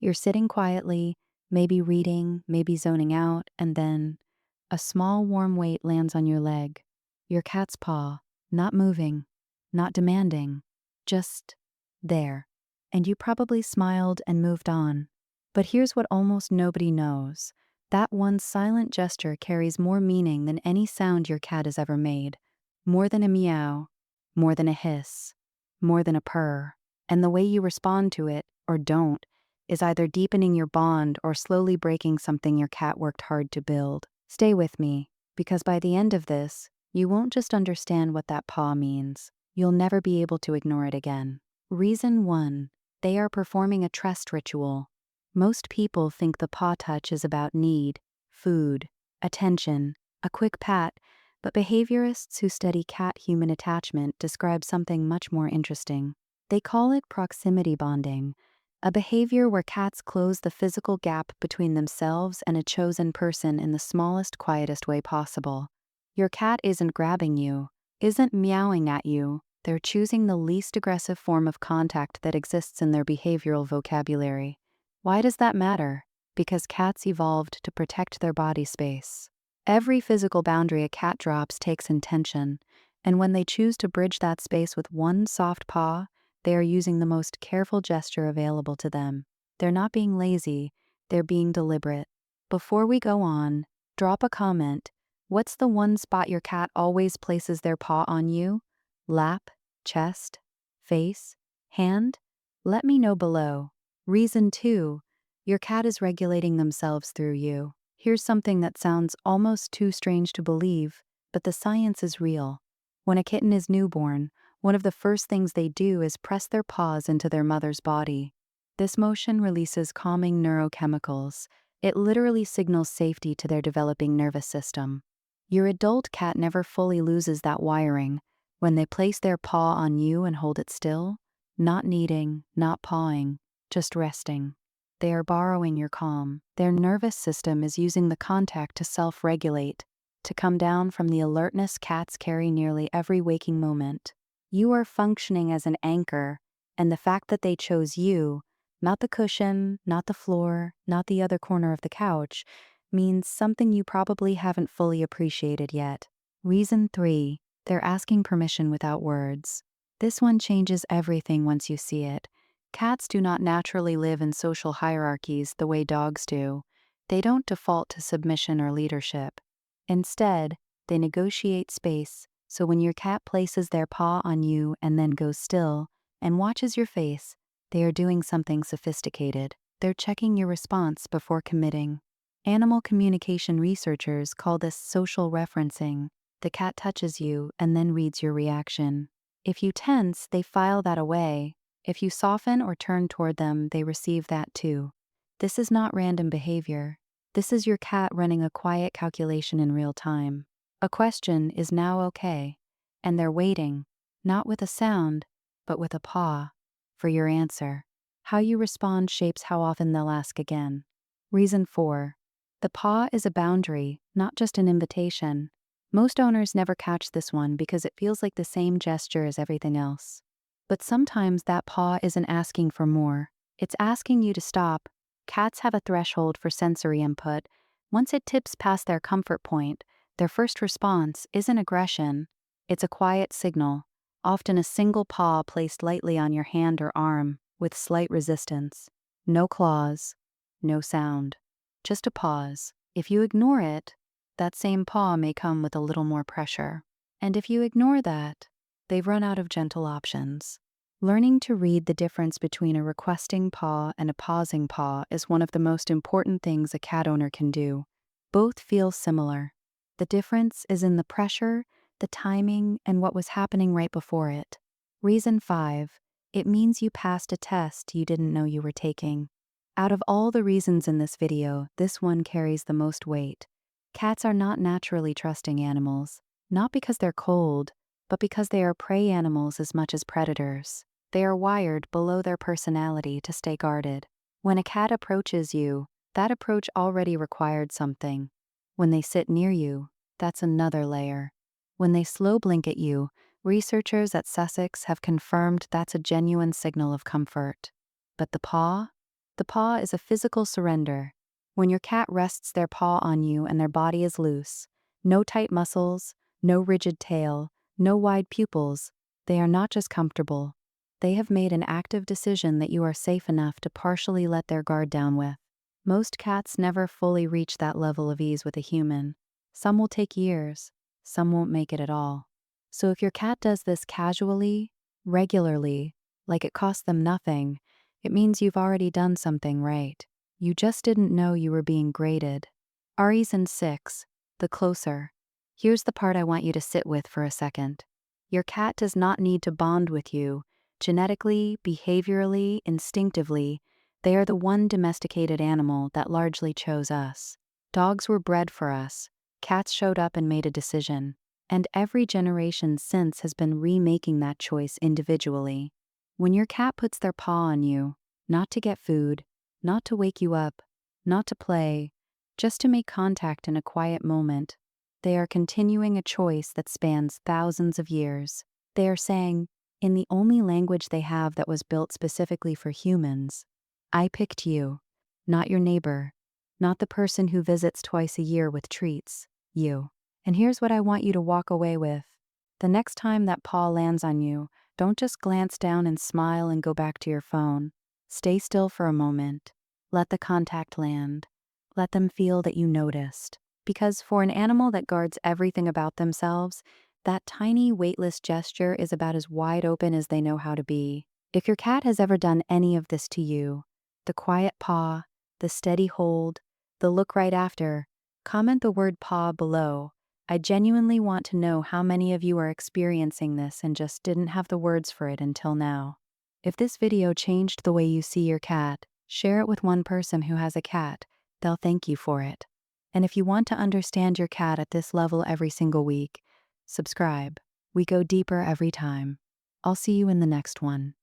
You're sitting quietly, maybe reading, maybe zoning out, and then a small warm weight lands on your leg. Your cat's paw, not moving, not demanding, just there. And you probably smiled and moved on. But here's what almost nobody knows. That one silent gesture carries more meaning than any sound your cat has ever made. More than a meow, more than a hiss, more than a purr. And the way you respond to it, or don't, is either deepening your bond or slowly breaking something your cat worked hard to build. Stay with me, because by the end of this, you won't just understand what that paw means. You'll never be able to ignore it again. Reason 1. They are performing a trust ritual. Most people think the paw touch is about need, food, attention, a quick pat, but behaviorists who study cat-human attachment describe something much more interesting. They call it proximity bonding, a behavior where cats close the physical gap between themselves and a chosen person in the smallest, quietest way possible. Your cat isn't grabbing you, isn't meowing at you, they're choosing the least aggressive form of contact that exists in their behavioral vocabulary. Why does that matter? Because cats evolved to protect their body space. Every physical boundary a cat drops takes intention, and when they choose to bridge that space with one soft paw, they are using the most careful gesture available to them. They're not being lazy, they're being deliberate. Before we go on, drop a comment. What's the one spot your cat always places their paw on you? Lap, chest, face, hand? Let me know below. Reason 2. Your cat is regulating themselves through you. Here's something that sounds almost too strange to believe, but the science is real. When a kitten is newborn, one of the first things they do is press their paws into their mother's body. This motion releases calming neurochemicals. It literally signals safety to their developing nervous system. Your adult cat never fully loses that wiring. When they place their paw on you and hold it still, not kneading, not pawing, just resting. They are borrowing your calm. Their nervous system is using the contact to self-regulate, to come down from the alertness cats carry nearly every waking moment. You are functioning as an anchor, and the fact that they chose you, not the cushion, not the floor, not the other corner of the couch, means something you probably haven't fully appreciated yet. Reason 3. They're asking permission without words. This one changes everything once you see it. Cats do not naturally live in social hierarchies the way dogs do. They don't default to submission or leadership. Instead, they negotiate space, so when your cat places their paw on you and then goes still and watches your face, they are doing something sophisticated. They're checking your response before committing. Animal communication researchers call this social referencing. The cat touches you and then reads your reaction. If you tense, they file that away. If you soften or turn toward them, they receive that too. This is not random behavior. This is your cat running a quiet calculation in real time. A question is now okay, and they're waiting, not with a sound, but with a paw, for your answer. How you respond shapes how often they'll ask again. Reason 4. The paw is a boundary, not just an invitation. Most owners never catch this one because it feels like the same gesture as everything else. But sometimes that paw isn't asking for more. It's asking you to stop. Cats have a threshold for sensory input. Once it tips past their comfort point, their first response isn't aggression. It's a quiet signal, often a single paw placed lightly on your hand or arm, with slight resistance. No claws, no sound. Just a pause. If you ignore it, that same paw may come with a little more pressure. And if you ignore that, they've run out of gentle options. Learning to read the difference between a requesting paw and a pausing paw is one of the most important things a cat owner can do. Both feel similar. The difference is in the pressure, the timing, and what was happening right before it. Reason 5. It means you passed a test you didn't know you were taking. Out of all the reasons in this video, this one carries the most weight. Cats are not naturally trusting animals, not because they're cold, but because they are prey animals as much as predators. They are wired below their personality to stay guarded. When a cat approaches you, that approach already required something. When they sit near you, that's another layer. When they slow blink at you, researchers at Sussex have confirmed that's a genuine signal of comfort. But the paw? The paw is a physical surrender. When your cat rests their paw on you and their body is loose, no tight muscles, no rigid tail, no wide pupils, they are not just comfortable. They have made an active decision that you are safe enough to partially let their guard down with. Most cats never fully reach that level of ease with a human. Some will take years, some won't make it at all. So if your cat does this casually, regularly, like it costs them nothing, it means you've already done something right. You just didn't know you were being graded. Reason 6, the closer. Here's the part I want you to sit with for a second. Your cat does not need to bond with you. Genetically, behaviorally, instinctively, they are the one domesticated animal that largely chose us. Dogs were bred for us. Cats showed up and made a decision. And every generation since has been remaking that choice individually. When your cat puts their paw on you, not to get food, not to wake you up, not to play, just to make contact in a quiet moment, they are continuing a choice that spans thousands of years. They are saying, in the only language they have that was built specifically for humans, I picked you, not your neighbor, not the person who visits twice a year with treats, you. And here's what I want you to walk away with. The next time that paw lands on you, don't just glance down and smile and go back to your phone. Stay still for a moment. Let the contact land. Let them feel that you noticed. Because for an animal that guards everything about themselves, that tiny, weightless gesture is about as wide open as they know how to be. If your cat has ever done any of this to you, the quiet paw, the steady hold, the look right after, comment the word paw below. I genuinely want to know how many of you are experiencing this and just didn't have the words for it until now. If this video changed the way you see your cat, share it with one person who has a cat. They'll thank you for it. And if you want to understand your cat at this level every single week, subscribe. We go deeper every time. I'll see you in the next one.